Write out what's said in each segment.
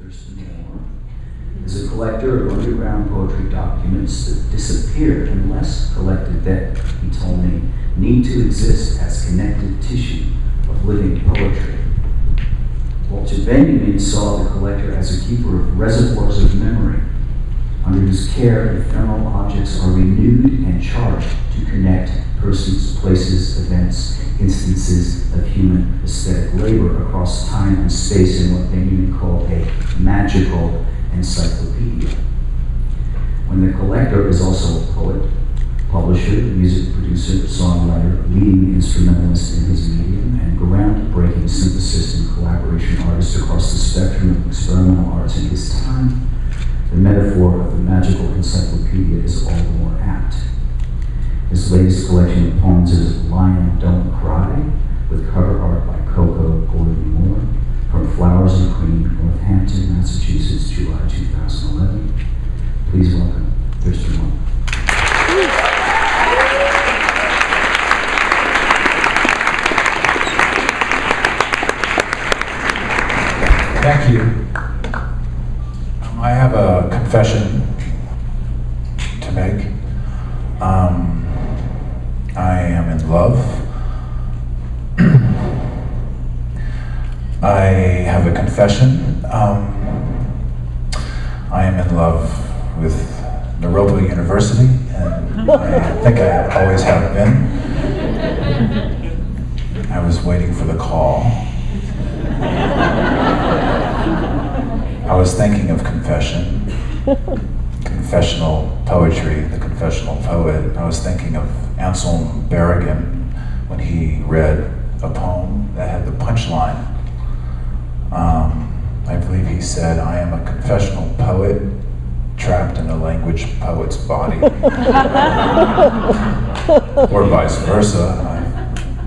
Thurston is a collector of underground poetry documents that disappear unless collected that, he told me, need to exist as connected tissue of living poetry. Walter Benjamin saw the collector as a keeper of reservoirs of memory, under whose care ephemeral objects are renewed and charged to connect persons, places, events, instances of human aesthetic labor across time and space in what Benjamin called a magical encyclopedia. When the collector is also a poet, publisher, music producer, songwriter, leading instrumentalist in his medium, and groundbreaking synthesist and collaboration artist across the spectrum of experimental arts in his time, the metaphor of the magical encyclopedia is all the more apt. His latest collection of poems is Lion Don't Cry, with cover art by Coco Gordon Moore, from Flowers and Cream, Northampton, Massachusetts, July 2011. Please welcome Thurston. Thank you. I have a confession to make. I am in love. I have a confession. I am in love with Naropa University, and I think I always have been. I was waiting for the call. I was thinking of confession, confessional poetry, the confessional poet. I was thinking of Anselm Berrigan when he read a poem that had the punchline. I believe he said, "I am a confessional poet trapped in a language poet's body." Or vice versa.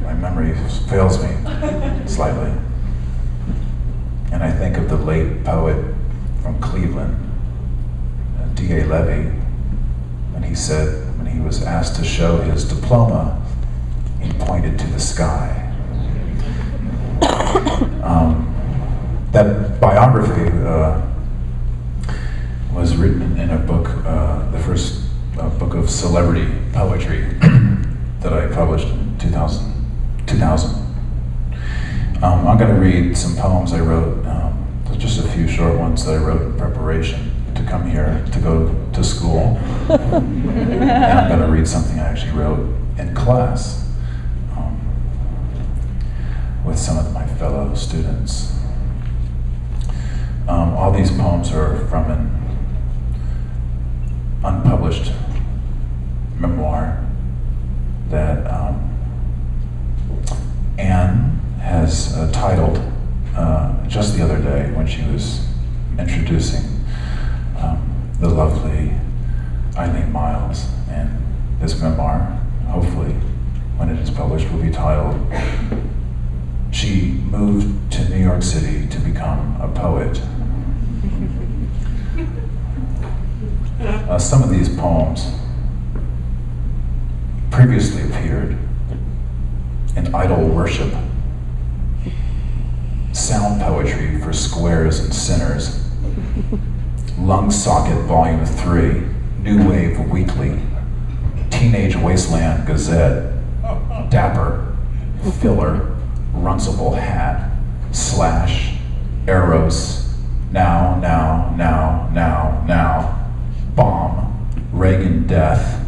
My memory fails me slightly. And I think of the late poet from Cleveland, D.A. Levy, when he said, when he was asked to show his diploma, he pointed to the sky. That biography was written in a book, the first book of celebrity poetry that I published in 2000. I'm going to read some poems I wrote, just a few short ones that I wrote in preparation to come here to go to school. And I'm going to read something I actually wrote in class with some of my fellow students. All these poems are from an unpublished memoir that Anne has titled just the other day when she was introducing the lovely Eileen Miles. And this memoir, hopefully, when it is published, will be titled, "She Moved to New York City to Become a Poet." Some of these poems previously appeared in Idol Worship, Sound Poetry for Squares and Sinners, Lung Socket Volume 3, New Wave Weekly, Teenage Wasteland Gazette, Dapper, Filler, Runcible Hat, Slash, Eros, Now, Now, Now, Now, Now, Bomb, Reagan Death,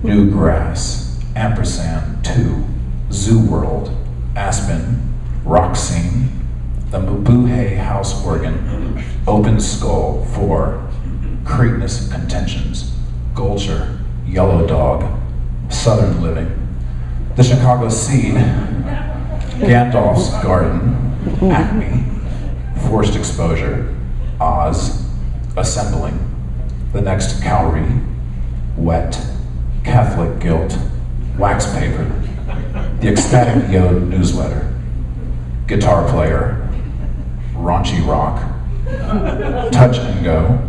New Grass, Ampersand 2, Zoo World, Aspen, Rock Scene, the Mabuhay House Organ, Open Skull 4, Cretinous Contentions, Gulcher, Yellow Dog, Southern Living, The Chicago Seed, Gandalf's Garden, Acme, Forced Exposure, Oz, Assembling, The Next Cowrie, Wet, Catholic Guilt, Wax Paper, The Ecstatic Yod Newsletter, Guitar Player, Raunchy Rock, Touch and Go,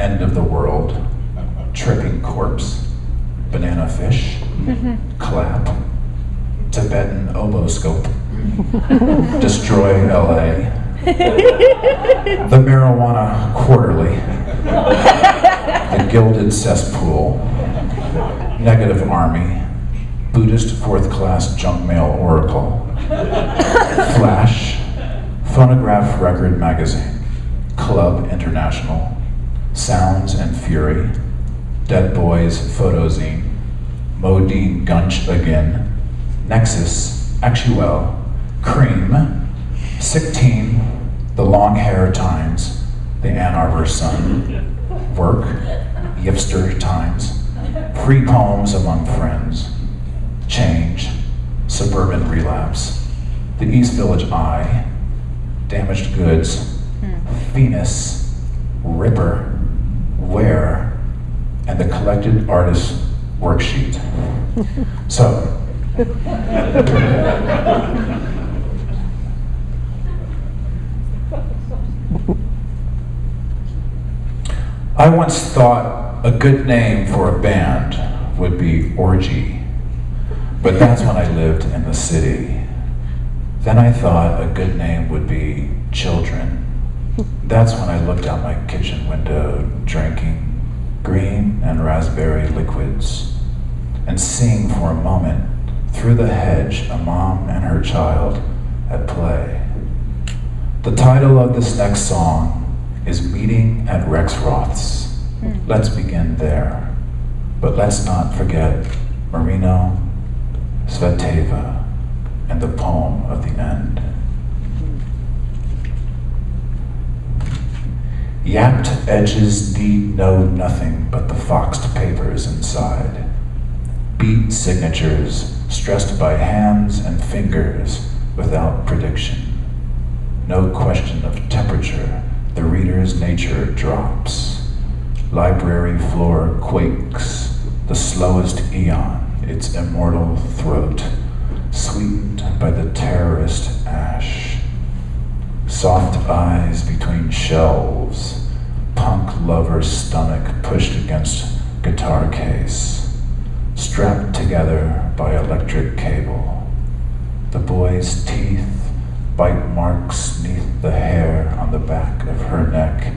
End of the World, Tripping Corpse, Banana Fish, Clap, Tibetan Oboscope, Destroy LA, The Marijuana Quarterly, The Gilded Cesspool, Negative Army, Buddhist Fourth Class Junk Mail Oracle, Flash, Phonograph Record Magazine, Club International, Sounds and Fury, Dead Boys Photozine, Modine Gunch Again, Nexus, Actuel, Cream, Sick Teen, The Long Hair Times, The Ann Arbor Sun, Work, Yipster Times, Free Poems Among Friends, Change, Suburban Relapse, The East Village Eye, Damaged Goods, Venus, Ripper, Where, and the Collected Artist Worksheet. So, I once thought a good name for a band would be Orgy, but that's when I lived in the city. Then I thought a good name would be Children. That's when I looked out my kitchen window, drinking green and raspberry liquids, and seeing for a moment through the hedge a mom and her child at play. The title of this next song is Meeting at Rex Roth's. Let's begin there, but let's not forget Marino Sveteva and the poem of the end. Yapped edges need know nothing but the foxed papers inside. Beat signatures stressed by hands and fingers without prediction. No question of temperature, the reader's nature drops. Library floor quakes, the slowest eon, its immortal throat, sweetened by the terrorist ash. Soft eyes between shelves, punk lover's stomach pushed against guitar case, strapped together by electric cable. The boy's teeth, bite marks neath the hair on the back of her neck,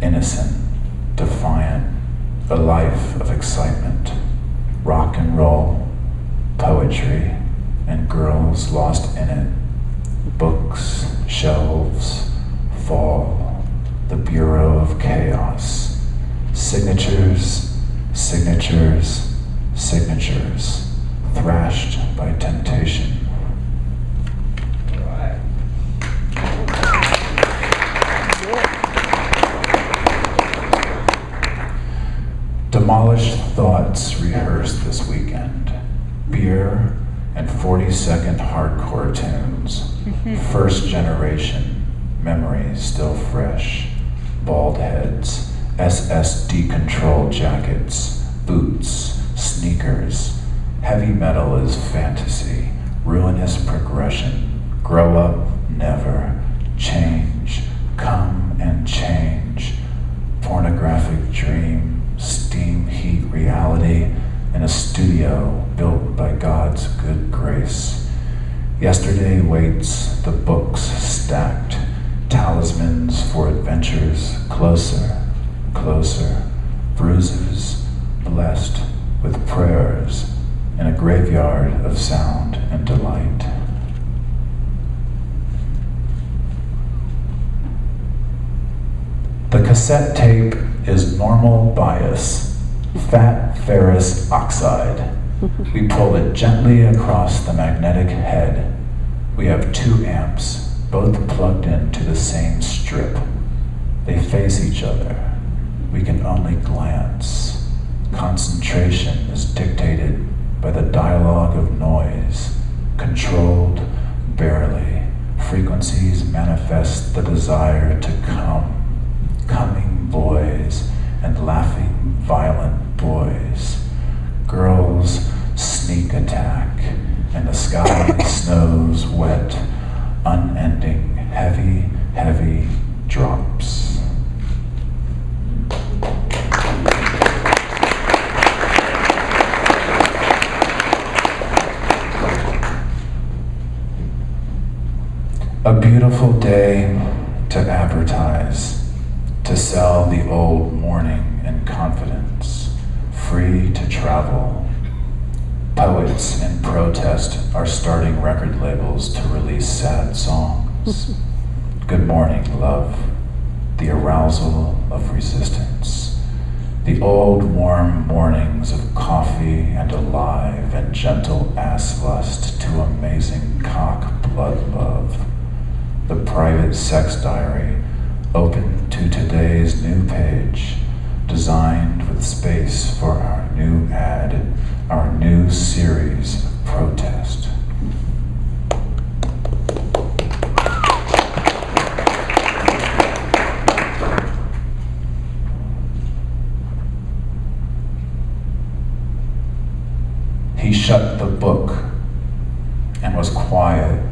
innocent, defiant, a life of excitement, rock and roll, poetry, and girls lost in it. Books, shelves, fall, the Bureau of Chaos. Signatures, signatures, signatures, thrashed by temptation. Demolished thoughts rehearsed this weekend. Beer and 40-second hardcore tunes. First generation, memories still fresh. Bald heads, SSD control jackets, boots, sneakers. Heavy metal is fantasy, ruinous progression. Grow up, never. Change, come and change. Pornographic dream, steam heat reality in a studio built by God's good grace. Yesterday waits, the books stacked, talismans for adventures, closer, closer, bruises, blessed with prayers in a graveyard of sound and delight. The cassette tape is normal bias, fat ferrous oxide. We pull it gently across the magnetic head. We have 2 amps, both plugged into the same strip. They face each other. We can only glance. Concentration is dictated by the dialogue of noise, controlled barely. Frequencies manifest the desire to come. Coming boys and laughing violent boys. Girls sneak attack, and the sky snows wet, unending, heavy, heavy drops. A beautiful day rise, to sell the old morning in confidence, free to travel. Poets in protest are starting record labels to release sad songs. Good morning, love, the arousal of resistance. The old warm mornings of coffee and alive and gentle ass lust to amazing cock blood love. The private sex diary open to today's new page, designed with space for our new ad, our new series of protest. He shut the book and was quiet.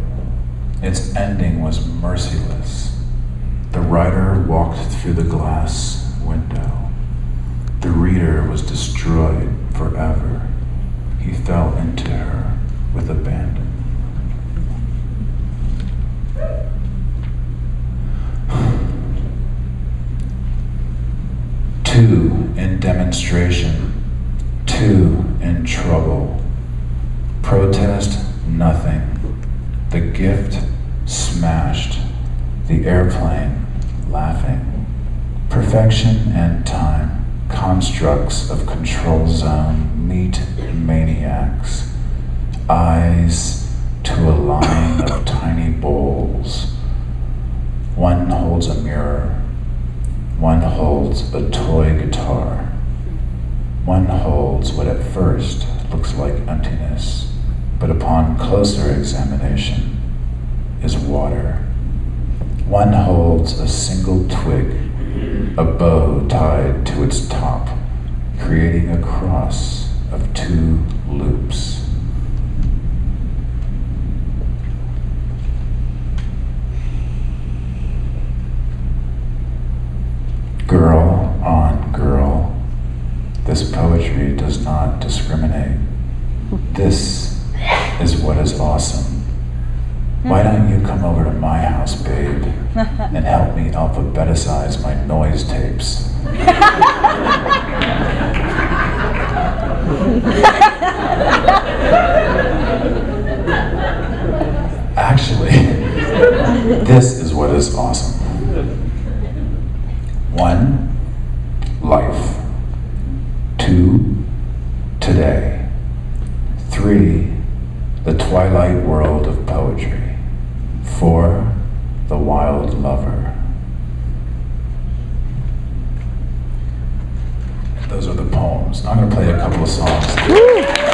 Its ending was merciless. The writer walked through the glass window. The reader was destroyed forever. He fell into her with abandon. Two in demonstration, two in trouble. Protest, nothing. The gift, smashed. The airplane, laughing. Perfection and time, constructs of control zone, meet maniacs. Eyes to a line of tiny bowls. One holds a mirror. One holds a toy guitar. One holds what at first looks like emptiness, but upon closer examination is water. One holds a single twig, a bow tied to its top, creating a cross of two loops. Girl on girl, this poetry does not discriminate. This is what is awesome. Why don't you come over to my house, babe, and help me alphabeticize my noise tapes? Actually, this is what is awesome. 1, life. 2, today. 3, the twilight world of poetry. 4, the wild lover. Those are the poems. Now I'm going to play a couple of songs.